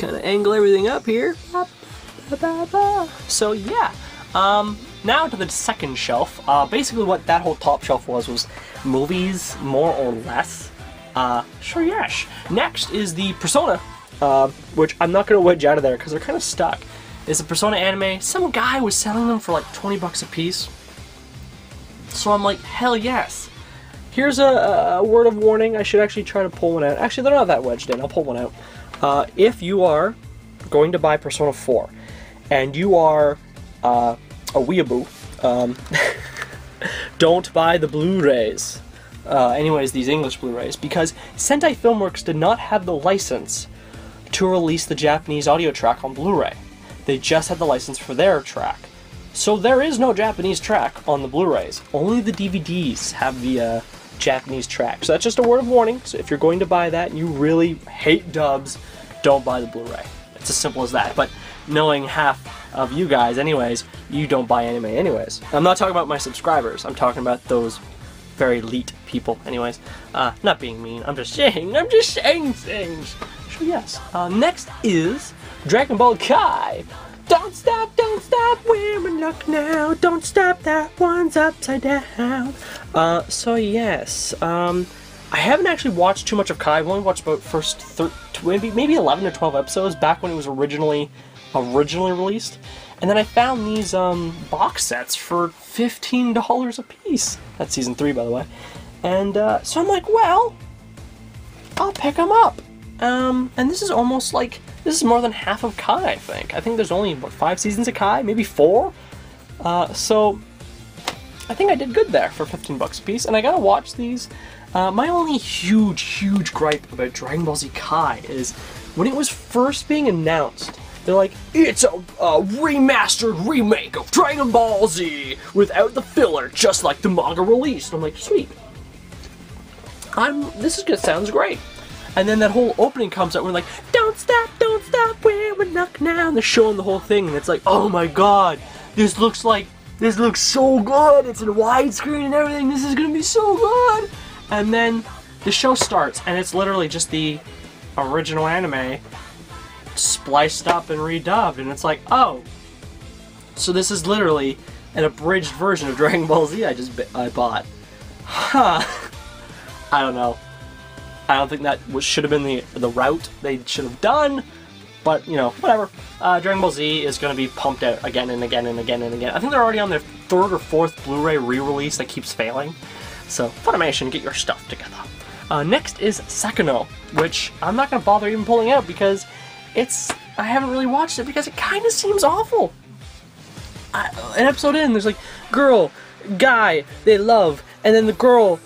kind of angle everything up here. So yeah, now to the second shelf. Basically what that whole top shelf was movies, more or less. Sure, yes. Next is the Persona, which I'm not going to wedge out of there because they're kind of stuck. It's a Persona anime. Some guy was selling them for like 20 bucks a piece. So I'm like, hell yes. Here's a word of warning. I should actually try to pull one out. Actually, they're not that wedged in. I'll pull one out. If you are going to buy Persona 4 and you are a weeaboo, don't buy the Blu-rays. Anyways, these English Blu-rays, because Sentai Filmworks did not have the license to release the Japanese audio track on Blu-ray. They just had the license for their track. So there is no Japanese track on the Blu-rays. Only the DVDs have the Japanese track. So that's just a word of warning. So if you're going to buy that and you really hate dubs, don't buy the Blu-ray. It's as simple as that. But knowing half of you guys anyways, you don't buy anime anyways. I'm not talking about my subscribers. I'm talking about those very elite people anyways. Not being mean. I'm just saying things. So yes. Next is Dragon Ball Kai. Don't stop, where and look now. Don't stop, that one's upside down. So yes, I haven't actually watched too much of Kai. I've only watched about first maybe 11 or 12 episodes back when it was originally released. And then I found these box sets for $15 a piece. That's season 3, by the way. And so I'm like, well, I'll pick them up. And this is almost like, this is more than half of Kai, I think. I think there's only, what, 5 seasons of Kai? Maybe 4? So I think I did good there for 15 bucks a piece. And I gotta watch these. My only huge gripe about Dragon Ball Z Kai is when it was first being announced, they're like, it's a remastered remake of Dragon Ball Z without the filler, just like the manga release. And I'm like, sweet. Sounds great. And then that whole opening comes out, and we're like, don't stop, where we look now. And they're showing the whole thing, and it's like, oh my god, this looks so good. It's in widescreen and everything. This is gonna be so good. And then the show starts, and it's literally just the original anime spliced up and redubbed, and it's like, oh, so this is literally an abridged version of Dragon Ball Z I bought. Huh. I don't know. I don't think that should have been the route they should have done, but, you know, whatever. Dragon Ball Z is going to be pumped out again and again and again and again. I think they're already on their 3rd or 4th Blu-ray re-release that keeps failing. So, Funimation, get your stuff together. Next is Sakano, which I'm not going to bother even pulling out because I haven't really watched it because it kind of seems awful. An episode in, there's like, girl, guy, they love, and then the girl,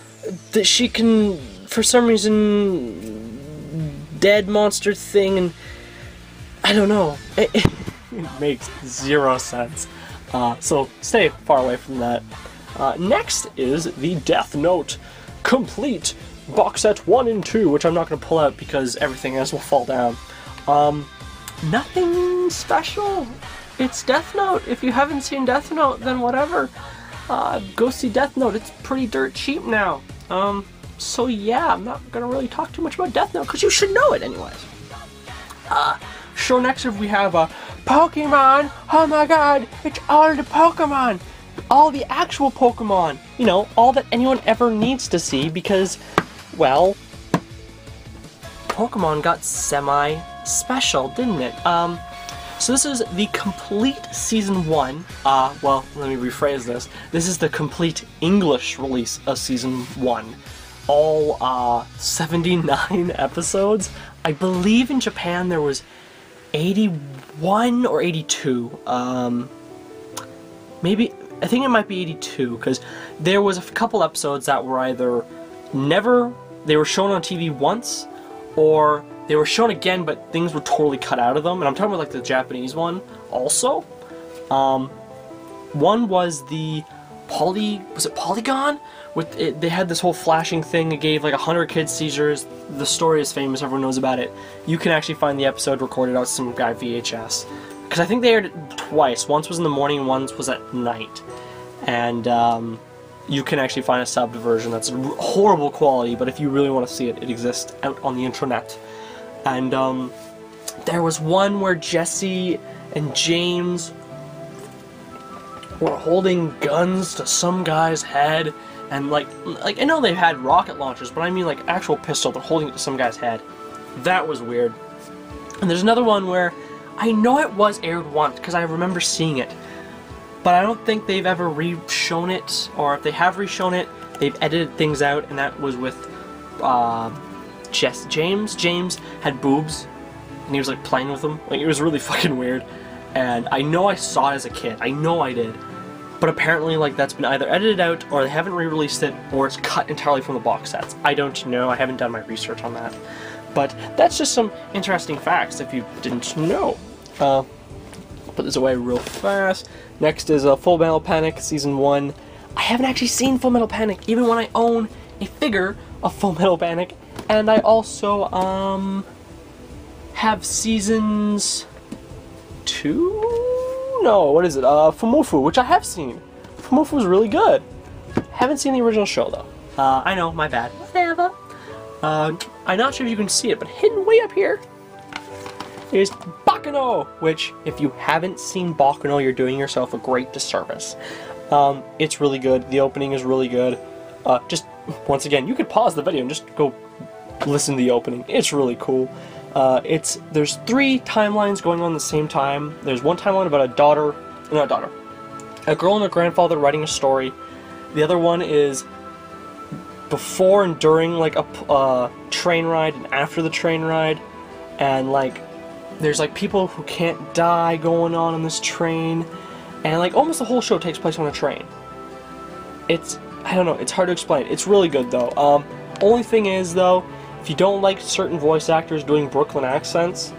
that she can, for some reason, dead monster thing, and I don't know. It makes 0 sense. So stay far away from that. Next is the Death Note Complete Box Set 1 and 2, which I'm not going to pull out because everything else will fall down. Nothing special. It's Death Note. If you haven't seen Death Note, then whatever. Go see Death Note. It's pretty dirt cheap now. So yeah, I'm not gonna really talk too much about Death Note because you should know it anyways. So next we have Pokemon. Oh my god, it's all the Pokemon. All the actual Pokemon. You know, all that anyone ever needs to see because, well, Pokemon got semi-special, didn't it? So this is the complete Season 1. Well, let me rephrase this. This is the complete English release of Season 1. All 79 episodes. I believe in Japan there was 81 or 82. Maybe, I think it might be 82, because there was a couple episodes that were either they were shown on TV once, or they were shown again, but things were totally cut out of them. And I'm talking about like the Japanese one also. One was the was it Polygon? With it, they had this whole flashing thing. It gave like 100 kids seizures. The story is famous. Everyone knows about it. You can actually find the episode recorded on some guy VHS. Because I think they aired it twice. Once was in the morning, once was at night. And you can actually find a subbed version that's horrible quality, but if you really want to see it, it exists out on the intranet. And There was one where Jesse and James were holding guns to some guy's head, and like I know they had rocket launchers, but I mean like actual pistol, they're holding it to some guy's head. That was weird. And there's another one where I know it was aired once because I remember seeing it, but I don't think they've ever re-shown it, or if they have re-shown it, they've edited things out, and that was with James. James had boobs, and he was like playing with them. Like, it was really fucking weird. And I know I saw it as a kid. I know I did. But apparently, like, that's been either edited out, or they haven't re-released it, or it's cut entirely from the box sets. I don't know. I haven't done my research on that. But that's just some interesting facts if you didn't know. Put this away real fast. Next is Full Metal Panic Season 1. I haven't actually seen Full Metal Panic, even when I own a figure of Full Metal Panic. And I also, have Seasons 2? No, what is it? Fumofu, which I have seen. Fumofu is really good. Haven't seen the original show, though. I know, my bad. Whatever. I'm not sure if you can see it, but hidden way up here is Baccano, which, if you haven't seen Baccano, you're doing yourself a great disservice. It's really good. The opening is really good. Just, once again, you could pause the video and just go listen to the opening. It's really cool. There's 3 timelines going on at the same time. There's one timeline about a girl and her grandfather writing a story. The other one is before and during, like, a train ride and after the train ride. And, like, there's, like, people who can't die going on this train. And, like, almost the whole show takes place on a train. I don't know, it's hard to explain. It's really good, though. Only thing is, though, if you don't like certain voice actors doing Brooklyn accents,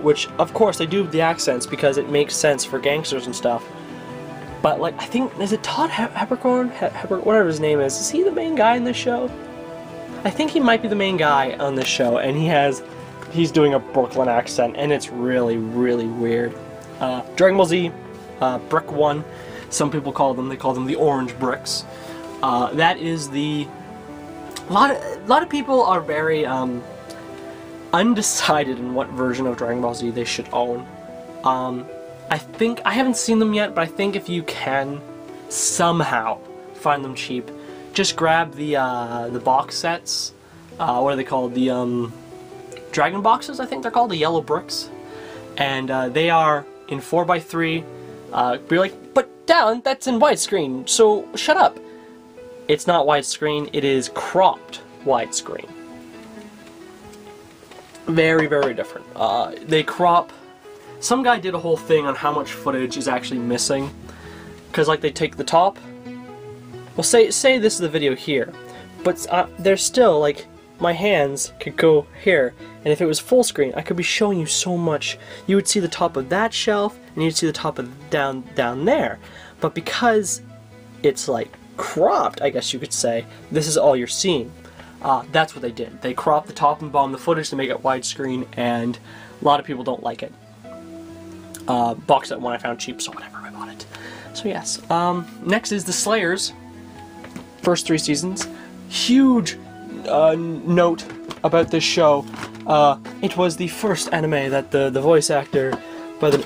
which, of course, they do the accents because it makes sense for gangsters and stuff. But, like, I think, is it Todd Hepburn? Whatever his name is he the main guy in this show? I think he might be the main guy on this show, and he's doing a Brooklyn accent, and it's really, really weird. Dragon Ball Z, Brick 1, some people call them the orange bricks. That is a lot of people are very undecided in what version of Dragon Ball Z they should own. I haven't seen them yet, but I think if you can somehow find them cheap, just grab the box sets. What are they called? The Dragon boxes, I think they're called, the yellow bricks, and they are in 4x3. Be like, but Dallin, that's in widescreen, so shut up. It's not widescreen, it is cropped widescreen. Very, very different. They crop. Some guy did a whole thing on how much footage is actually missing. Because, like, they take the top. Well, say this is the video here. But there's still, like, my hands could go here. And if it was full screen, I could be showing you so much. You would see the top of that shelf, and you'd see the top of down there. But because it's, like, cropped, I guess you could say, this is all you're seeing. That's what they did. They cropped the top and bottom of the footage to make it widescreen, and a lot of people don't like it. Box set one I found cheap, so whatever, I bought it. So yes. Next is the Slayers. First 3 seasons. Huge note about this show. It was the first anime that the voice actor by the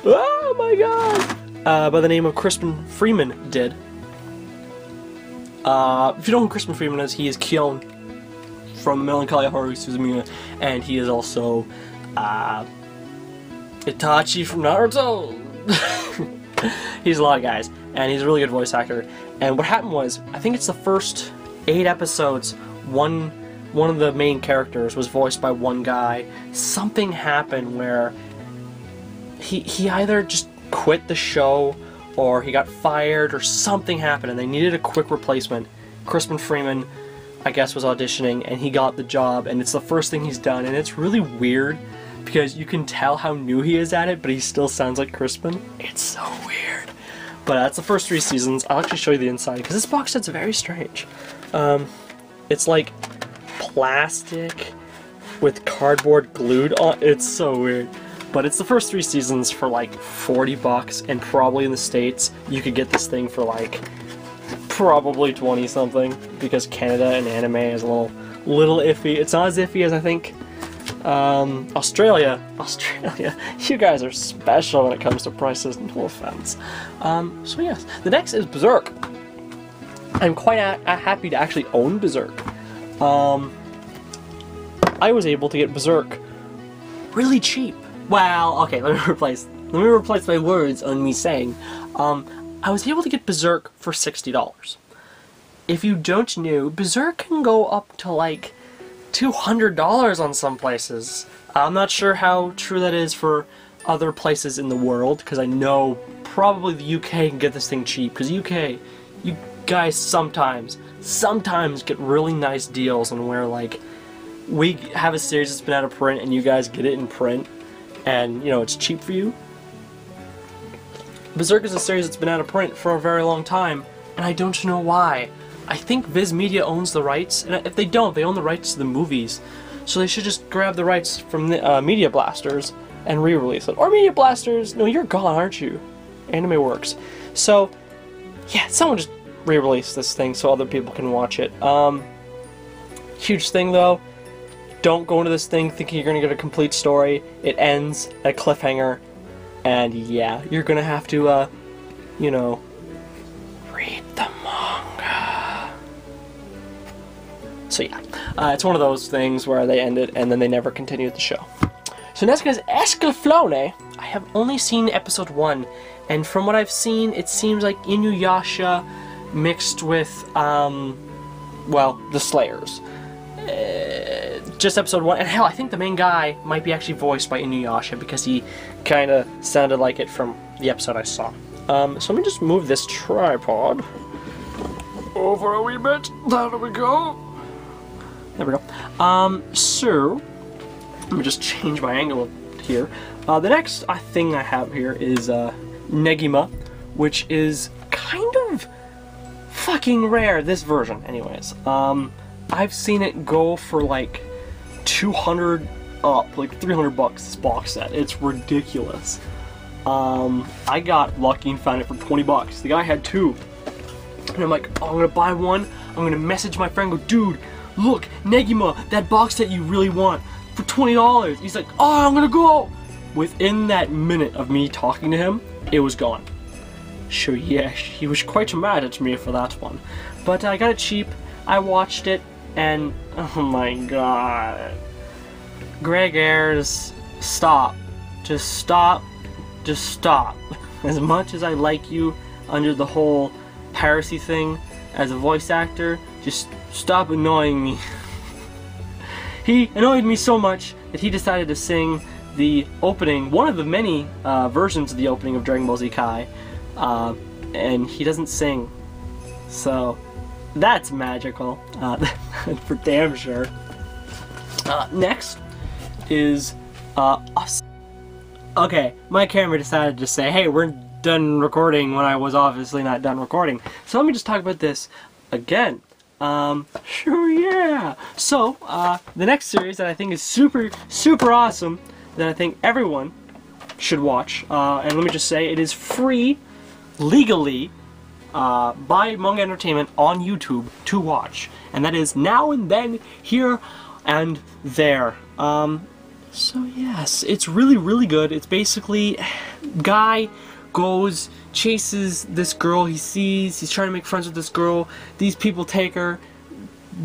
by the name of Crispin Freeman did. If you don't know who Crispin Freeman is, he is Kyon from Melancholy Haruhi Suzumiya, and he is also Itachi from Naruto. He's a lot of guys, and he's a really good voice actor. And what happened was, I think it's the first 8 episodes, one of the main characters was voiced by one guy. Something happened where he either just quit the show, or he got fired, or something happened, and they needed a quick replacement. Crispin Freeman, I guess, was auditioning, and he got the job, and it's the first thing he's done, and it's really weird, because you can tell how new he is at it, but he still sounds like Crispin. It's so weird. But that's the first 3 seasons. I'll actually show you the inside, because this box set's very strange. It's like plastic with cardboard glued on. It's so weird. But it's the first 3 seasons for like $40, and probably in the States you could get this thing for like probably 20 something, because Canada and anime is a little iffy. It's not as iffy as I think Australia, you guys are special when it comes to prices, no offense. So yes, the next is Berserk. I'm quite happy to actually own Berserk. I was able to get Berserk really cheap. Well, okay, let me replace my words on me saying, I was able to get Berserk for $60. If you don't know, Berserk can go up to like $200 on some places. I'm not sure how true that is for other places in the world, because I know probably the UK can get this thing cheap, because UK, you guys sometimes get really nice deals on where, like, we have a series that's been out of print and you guys get it in print and, you know, it's cheap for you. Berserk is a series that's been out of print for a very long time, and I don't know why. I think Viz Media owns the rights, and if they don't, they own the rights to the movies. So they should just grab the rights from the Media Blasters and re-release it. Or Media Blasters, no, you're gone, aren't you? Anime Works. So, yeah, someone just re-release this thing so other people can watch it. Huge thing though, don't go into this thing thinking you're gonna get a complete story. It ends at a cliffhanger, and yeah, you're gonna have to, you know, read the manga. So yeah, it's one of those things where they end it and then they never continued the show. So next is Escaflowne. I have only seen episode 1, and from what I've seen, it seems like Inuyasha mixed with, well, the Slayers. Just episode 1, and hell, I think the main guy might be actually voiced by Inuyasha because he kind of sounded like it from the episode I saw. So let me just move this tripod over a wee bit. There we go. There we go. So let me just change my angle here. The next thing I have here is Negima, which is kind of fucking rare, this version anyways. I've seen it go for like 200 up, like 300 bucks, this box set. It's ridiculous. I got lucky and found it for 20 bucks. The guy had 2. And I'm like, oh, I'm gonna buy one. I'm gonna message my friend, go, dude, look, Negima, that box set you really want, for $20. He's like, oh, I'm gonna go. Within that minute of me talking to him, it was gone. So yeah, he was quite mad at me for that one. But I got it cheap, I watched it, and oh my god. Greg Ayres, stop. Just stop. Just stop. As much as I like you under the whole piracy thing as a voice actor, just stop annoying me. He annoyed me so much that he decided to sing the opening, one of the many versions of the opening of Dragon Ball Z Kai, and he doesn't sing. So that's magical, for damn sure. Next is us. Okay, my camera decided to say, hey, we're done recording when I was obviously not done recording. So let me just talk about this again. Sure, yeah. So, the next series that I think is super, super awesome, that I think everyone should watch, and let me just say, it is free, legally, by Manga Entertainment on YouTube to watch, and that is Now and Then, Here and There. So yes, it's really, really good. It's basically, guy goes, chases this girl he sees, he's trying to make friends with this girl, these people take her,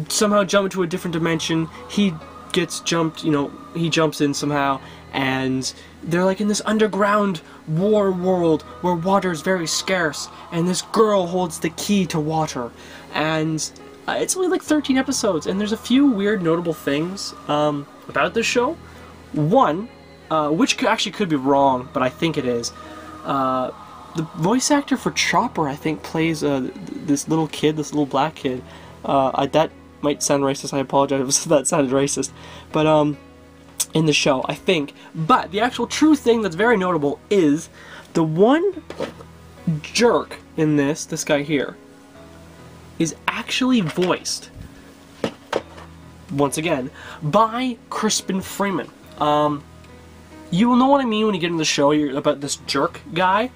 somehow jump into a different dimension, he gets jumped, you know, he jumps in somehow, and they're like in this underground war world where water is very scarce, and this girl holds the key to water, and it's only like 13 episodes, and there's a few weird notable things about this show. One, which actually could be wrong, but I think it is, the voice actor for Chopper, I think, plays this little kid, this little black kid. That might sound racist, I apologize if that sounded racist, but in the show, I think. But the actual true thing that's very notable is the one jerk in this guy here, is actually voiced, once again, by Crispin Freeman. You will know what I mean when you get into the show about this jerk guy,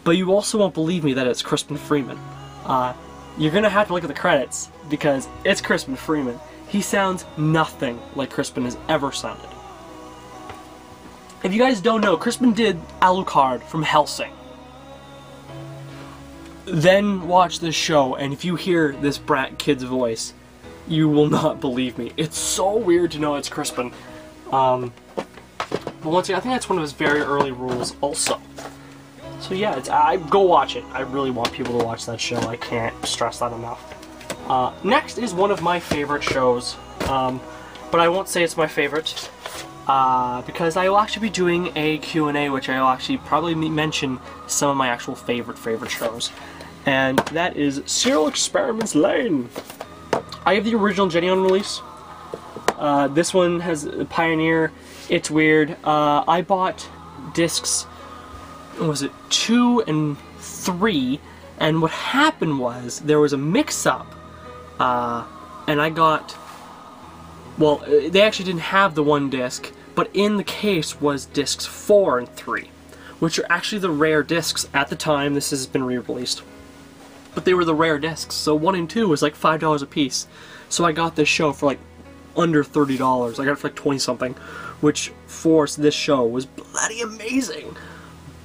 but you also won't believe me that it's Crispin Freeman. You're gonna have to look at the credits, because it's Crispin Freeman. He sounds nothing like Crispin has ever sounded. If you guys don't know, Crispin did Alucard from Hellsing. Then watch this show, and if you hear this brat kid's voice, you will not believe me. It's so weird to know it's Crispin. But once again, I think that's one of his very early rules also. So yeah, go watch it. I really want people to watch that show. I can't stress that enough. Next is one of my favorite shows, but I won't say it's my favorite, because I will actually be doing a Q&A, which I will actually probably mention some of my actual favorite shows. And that is Serial Experiments Lane. I have the original Geneon release. This one has Pioneer. It's weird. I bought discs, what was it, 2 and 3, and what happened was there was a mix-up, and I got, well, they actually didn't have the one disc, but in the case was discs 4 and 3, which are actually the rare discs at the time. This has been re-released. But they were the rare discs, so 1 and 2 was like $5 a piece. So I got this show for like under $30. I got it for like 20 something, which for this show was bloody amazing.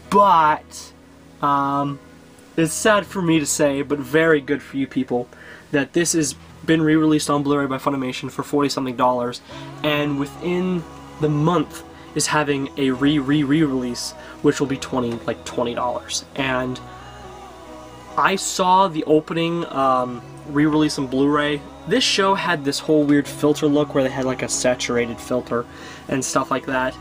But it's sad for me to say, but very good for you people, that this has been re-released on Blu-ray by Funimation for 40 something dollars, and within the month is having a re-release, which will be $20. And I saw the opening re-release on Blu-ray. This show had this whole weird filter look where they had like a saturated filter and stuff like that.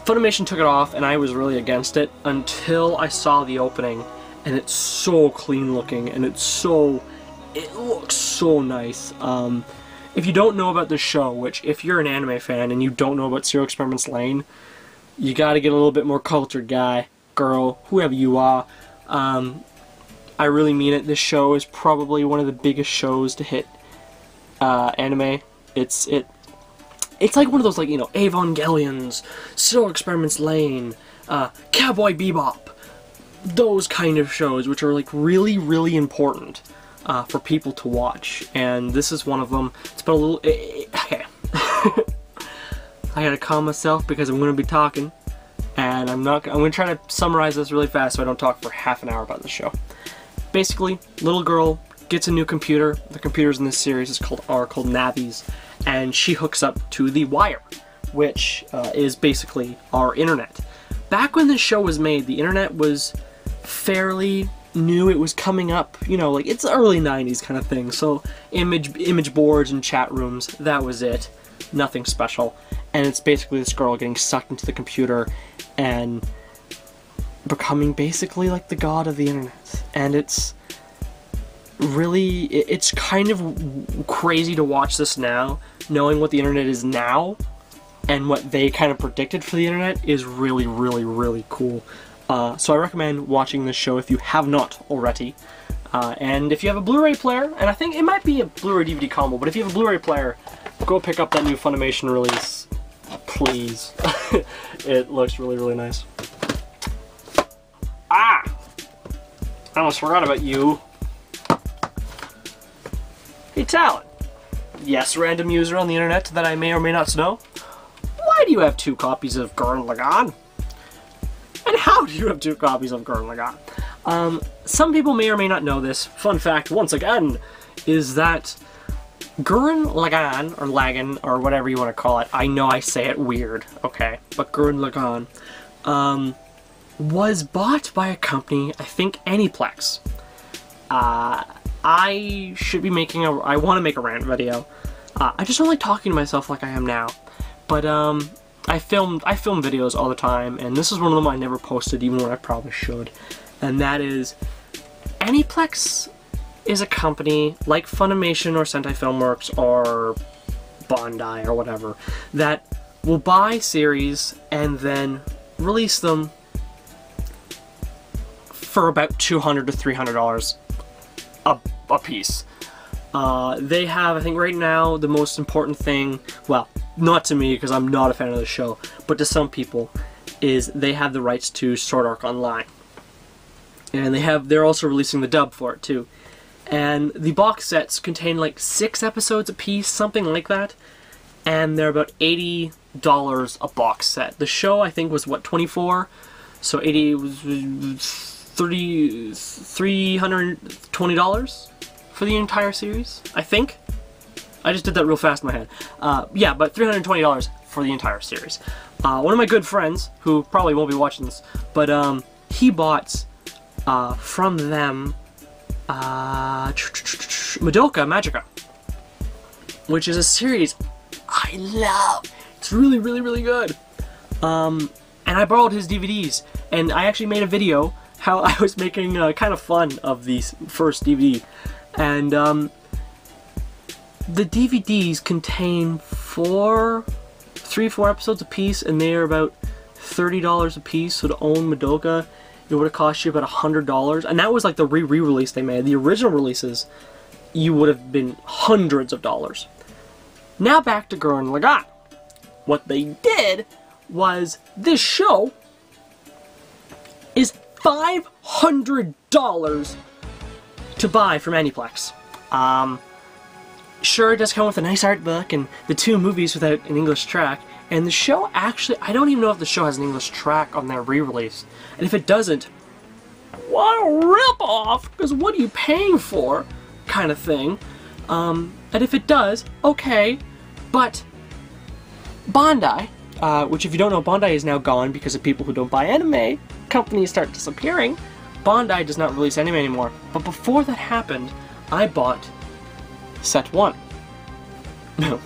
Funimation took it off, and I was really against it until I saw the opening, and it's so clean looking, and it looks so nice. If you don't know about this show, which if you're an anime fan and you don't know about Serial Experiments Lane, you gotta get a little bit more cultured, guy, girl, whoever you are. I really mean it. This show is probably one of the biggest shows to hit anime. It's like one of those, like, you know, Evangelions, Serial Experiments Lane, Cowboy Bebop, those kind of shows, which are like really, really important for people to watch. And this is one of them. It's been a little. Okay. I gotta calm myself because I'm gonna be talking, and I'm gonna try to summarize this really fast so I don't talk for half an hour about the show. Basically, little girl gets a new computer. The computers in this series are called Navis, and she hooks up to the wire, which is basically our internet. Back when this show was made, the internet was fairly new. It was coming up, you know, like it's early 90s kind of thing. So image boards and chat rooms, that was it. Nothing special. And it's basically this girl getting sucked into the computer and becoming basically like the god of the internet. And it's really, it's kind of crazy to watch this now, knowing what the internet is now and what they kind of predicted for the internet is really, really, really cool. So I recommend watching this show if you have not already. And if you have a Blu-ray player, and I think it might be a Blu-ray DVD combo, but if you have a Blu-ray player, go pick up that new Funimation release, please. It looks really, really nice. Ah! I almost forgot about you. Hey, Talon. Yes, random user on the internet that I may or may not know. Why do you have 2 copies of Gurren Lagann? And how do you have 2 copies of Gurren Lagann? Some people may or may not know this. Fun fact, once again, is that Gurren Lagann, or Lagann, or whatever you want to call it, I know I say it weird, okay, but Gurren Lagann, was bought by a company, I think Aniplex. I should be making I want to make a rant video. I just don't like talking to myself like I am now. But, I film videos all the time, and this is one of them I never posted, even when I probably should. And that is, Aniplex is a company like Funimation or Sentai Filmworks or Bandai or whatever that will buy series and then release them for about $200 to $300 a piece. They have, I think right now, the most important thing, well, not to me because I'm not a fan of the show, but to some people, is they have the rights to Sword Art Online. And they're also releasing the dub for it too. And the box sets contain like 6 episodes a piece, something like that. and they're about $80 a box set. The show, I think, was, what, 24? So 80 was $320 for the entire series, I think. I just did that real fast in my head. Yeah, but $320 for the entire series. One of my good friends, who probably won't be watching this, but he bought from them Madoka Magica, which is a series I love. It's really, really, really good. And I borrowed his DVDs, and I actually made a video how I was making kind of fun of the first DVD. And the DVDs contain 3-4 episodes a piece, and they are about $30 a piece. So to own Madoka, it would have cost you about $100, and that was like the re-release they made. The original releases, you would have been hundreds of dollars. Now back to Gurren Lagann. What they did was, this show is $500 to buy from Aniplex. Sure, it does come with a nice art book and the 2 movies without an English track, and the show actually, I don't even know if the show has an English track on their re-release. And if it doesn't, what a rip-off, because what are you paying for, kind of thing. And if it does, okay, but Bandai, which if you don't know, Bandai is now gone because of people who don't buy anime. Companies start disappearing. Bandai does not release anime anymore. But before that happened, I bought set 1.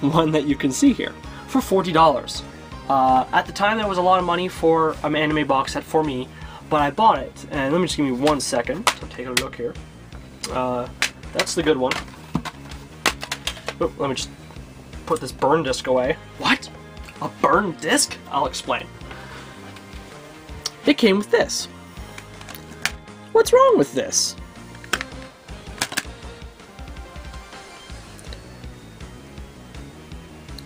One that you can see here, for $40. At the time, that was a lot of money for an anime box set for me, but I bought it. And let me just give me 1 second to take a look here. That's the good one. Oh, let me just put this burn disc away. What? A burn disc? I'll explain. It came with this. What's wrong with this?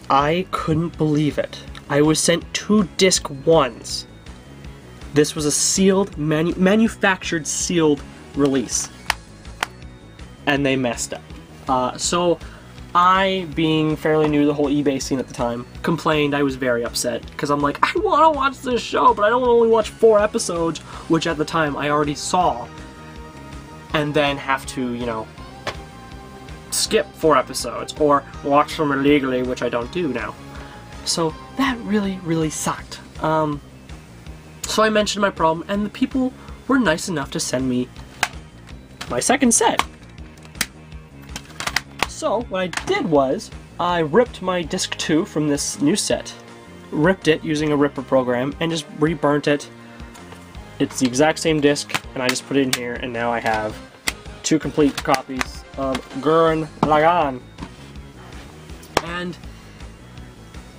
I couldn't believe it. I was sent 2 disc 1s. This was a sealed, manufactured sealed release. And they messed up. So I, being fairly new to the whole eBay scene at the time, complained. I was very upset, because I'm like, I want to watch this show, but I don't want to only watch 4 episodes, which at the time I already saw, and then have to, you know, skip 4 episodes, or watch them illegally, which I don't do now. So that really, really sucked. So I mentioned my problem, and the people were nice enough to send me my second set. So what I did was, I ripped my disc 2 from this new set, ripped it using a ripper program, and just reburnt it. It's the exact same disc, and I just put it in here, and now I have 2 complete copies of Gurren Lagann. And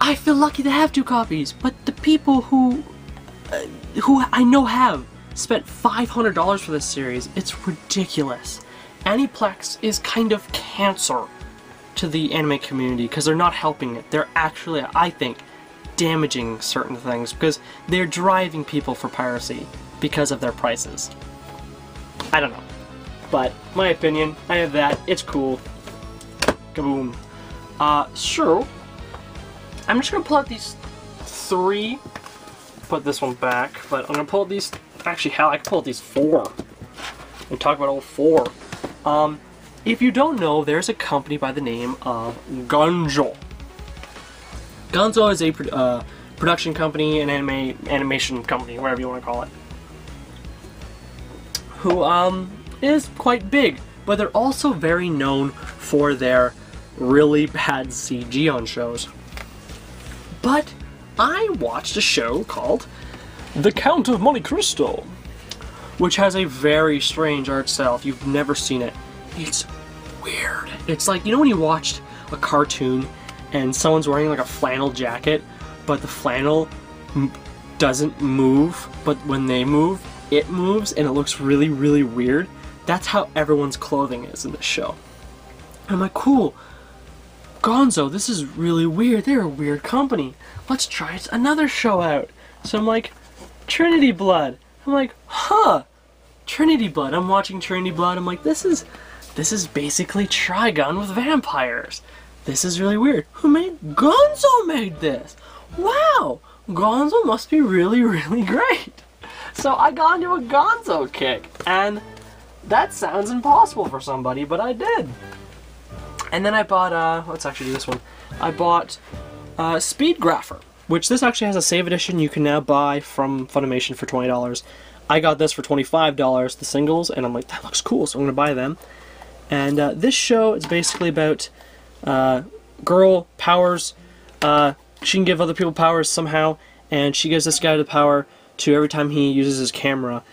I feel lucky to have 2 copies, but the people who I know have spent $500 for this series, it's ridiculous. Aniplex is kind of cancer to the anime community because they're not helping it. They're actually, I think, damaging certain things because they're driving people for piracy because of their prices. I don't know. But, my opinion, I have that. It's cool. Kaboom. So, I'm just going to pull out these 3. Put this one back, but I'm going to pull out these... Actually, hell, I can pull out these 4. And talk about all 4. If you don't know, there's a company by the name of Gonzo. Gonzo is a production company, an animation company, whatever you want to call it, who is quite big, but they're also very known for their really bad CG on shows. But I watched a show called The Count of Monte Cristo, which has a very strange art style. If you've never seen it, it's weird. It's like, you know when you watched a cartoon and someone's wearing like a flannel jacket, but the flannel doesn't move, but when they move, it moves, and it looks really, really weird? That's how everyone's clothing is in this show. I'm like, cool, Gonzo, this is really weird. They're a weird company. Let's try another show out. So I'm like, Trinity Blood. I'm like, huh, Trinity Blood. I'm watching Trinity Blood. I'm like, this is basically Trigun with vampires. this is really weird. Who made Gonzo made this? Wow, Gonzo must be really, really great. So I got into a Gonzo kick, and that sounds impossible for somebody, but I did. And then I bought, let's actually do this one. I bought Speedgrapher, which this actually has a save edition you can now buy from Funimation for $20. I got this for $25, the singles, and I'm like, that looks cool, so I'm going to buy them. And this show is basically about girl powers. She can give other people powers somehow, and she gives this guy the power to every time he uses his camera.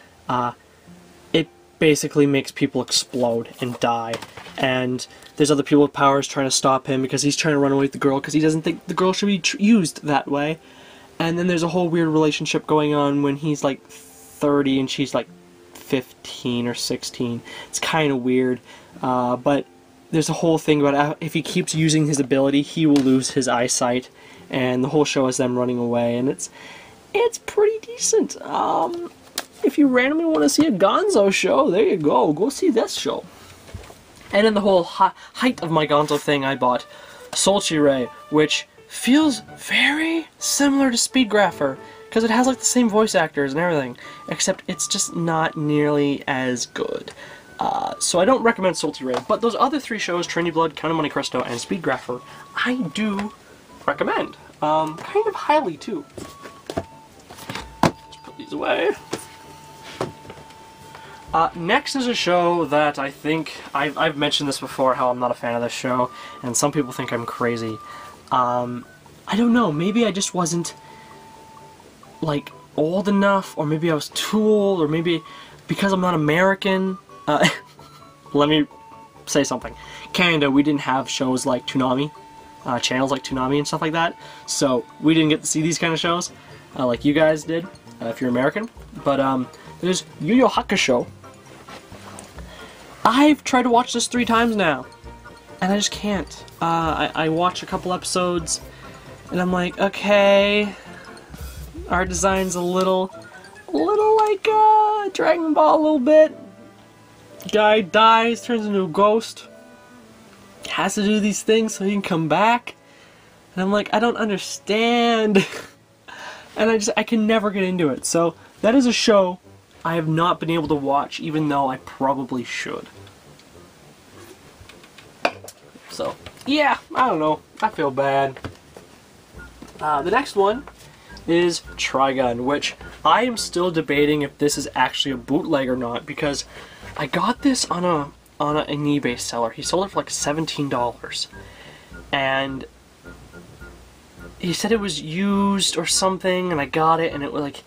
It basically makes people explode and die. And there's other people with powers trying to stop him because he's trying to run away with the girl because he doesn't think the girl should be used that way. And then there's a whole weird relationship going on when he's like 30 and she's like 15 or 16. It's kind of weird, but there's a whole thing about if he keeps using his ability, he will lose his eyesight, and the whole show is them running away, and it's pretty decent. If you randomly want to see a Gonzo show, there you go. Go see this show. And in the whole height of my Gonzo thing, I bought Soulja Rail, which feels very similar to Speedgrapher, because it has like the same voice actors and everything, except it's just not nearly as good. So I don't recommend Soulja Rail, but those other three shows, Trinity Blood, Count of Monte Cristo, and Speedgrapher, I do recommend. Kind of highly, too. Let's put these away. Next is a show that I think, I've mentioned this before, how I'm not a fan of this show, and some people think I'm crazy. I don't know, maybe I just wasn't, like, old enough, or maybe I was too old, or maybe because I'm not American. Let me say something. Canada, we didn't have shows like Toonami, channels like Toonami and stuff like that, so we didn't get to see these kind of shows, like you guys did, if you're American. But, there's Yo Hakusho. I've tried to watch this 3 times now, and I just can't. I watch a couple episodes, and I'm like, okay, art design's a little like Dragon Ball a little bit. Guy dies, turns into a ghost, has to do these things so he can come back, and I'm like, I don't understand. And I can never get into it. So that is a show I have not been able to watch, even though I probably should. So, yeah, I don't know. I feel bad. The next one is Trigun, which I am still debating if this is actually a bootleg or not, because I got this on an eBay seller. He sold it for like $17. And he said it was used or something, and I got it, and it was like,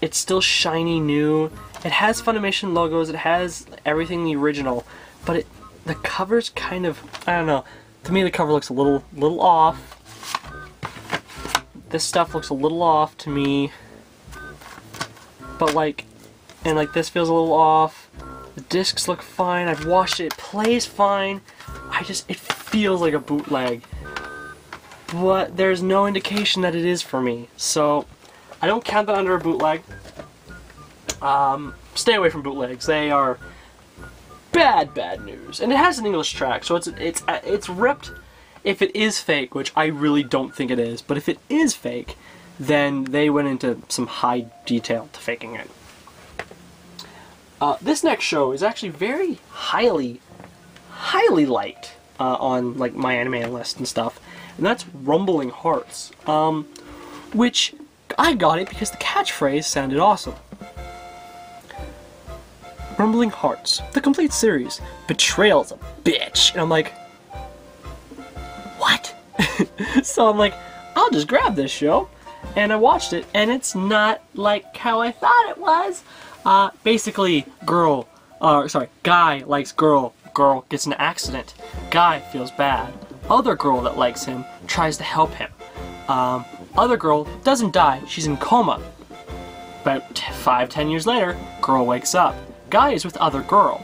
it's still shiny new. It has Funimation logos, it has everything the original, but the cover's kind of, I don't know, to me the cover looks a little off. This stuff looks a little off to me, but like, and like this feels a little off. The discs look fine, I've watched it, it plays fine. It feels like a bootleg, but there's no indication that it is for me, so I don't count that under a bootleg. Stay away from bootlegs. They are bad news. And it has an English track, so it's ripped if it is fake, which I really don't think it is. But if it is fake, then they went into some high detail to faking it. This next show is actually very highly liked on like my anime list and stuff, and that's Rumbling Hearts, which I got it because the catchphrase sounded awesome. Rumbling Hearts, the complete series. Betrayal's a bitch. And I'm like, what? So I'm like, I'll just grab this show. And I watched it, and it's not like how I thought it was. Basically, guy likes girl. Girl gets in an accident. Guy feels bad. Other girl that likes him tries to help him. Other girl doesn't die, she's in coma. About 5-10 years later, girl wakes up. Guy is with other girl.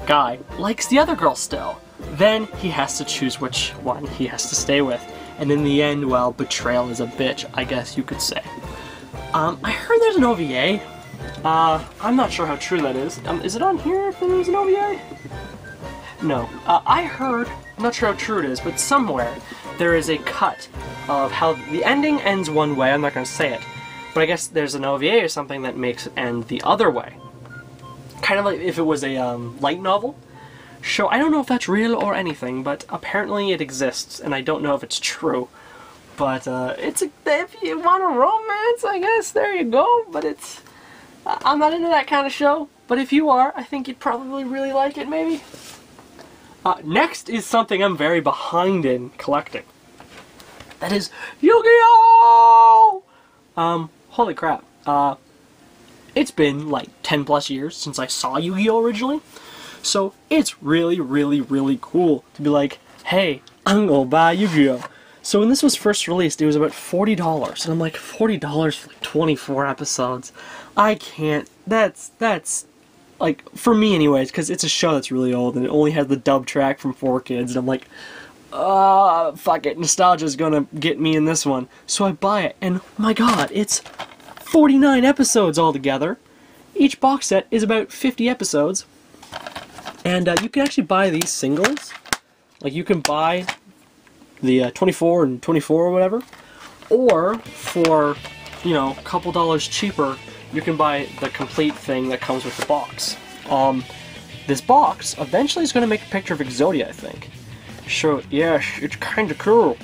Guy likes the other girl still. Then he has to choose which one he has to stay with. And in the end, well, betrayal is a bitch, I guess you could say. I heard there's an OVA. I'm not sure how true that is. Is it on here if there's an OVA? No. I heard, I'm not sure how true it is, but somewhere there is a cut of how the ending ends one way. I'm not going to say it. But I guess there's an OVA or something that makes it end the other way. Kind of like if it was a light novel show. I don't know if that's real or anything, but apparently it exists, and I don't know if it's true. But if you want a romance, I guess, there you go. But it's... I'm not into that kind of show. But if you are, I think you'd probably really like it, maybe. Next is something I'm very behind in collecting. That is Yu-Gi-Oh! Holy crap. It's been like 10 plus years since I saw Yu-Gi-Oh! Originally. So it's really, really, really cool to be like, hey, I'm gonna buy Yu-Gi-Oh! So when this was first released, it was about $40. And I'm like, $40 for like 24 episodes? I can't. That's like, for me anyways, because it's a show that's really old and it only has the dub track from 4Kids. And I'm like, fuck it, nostalgia's gonna get me in this one. So I buy it, and my god, it's 49 episodes altogether. Each box set is about 50 episodes. And you can actually buy these singles. Like, you can buy the 24 and 24 or whatever. Or, for, you know, a couple dollars cheaper, you can buy the complete thing that comes with the box. This box eventually is going to make a picture of Exodia, I think. So, yeah, it's kind of cool.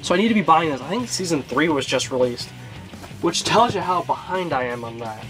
So I need to be buying this. I think Season 3 was just released. Which tells you how behind I am on that.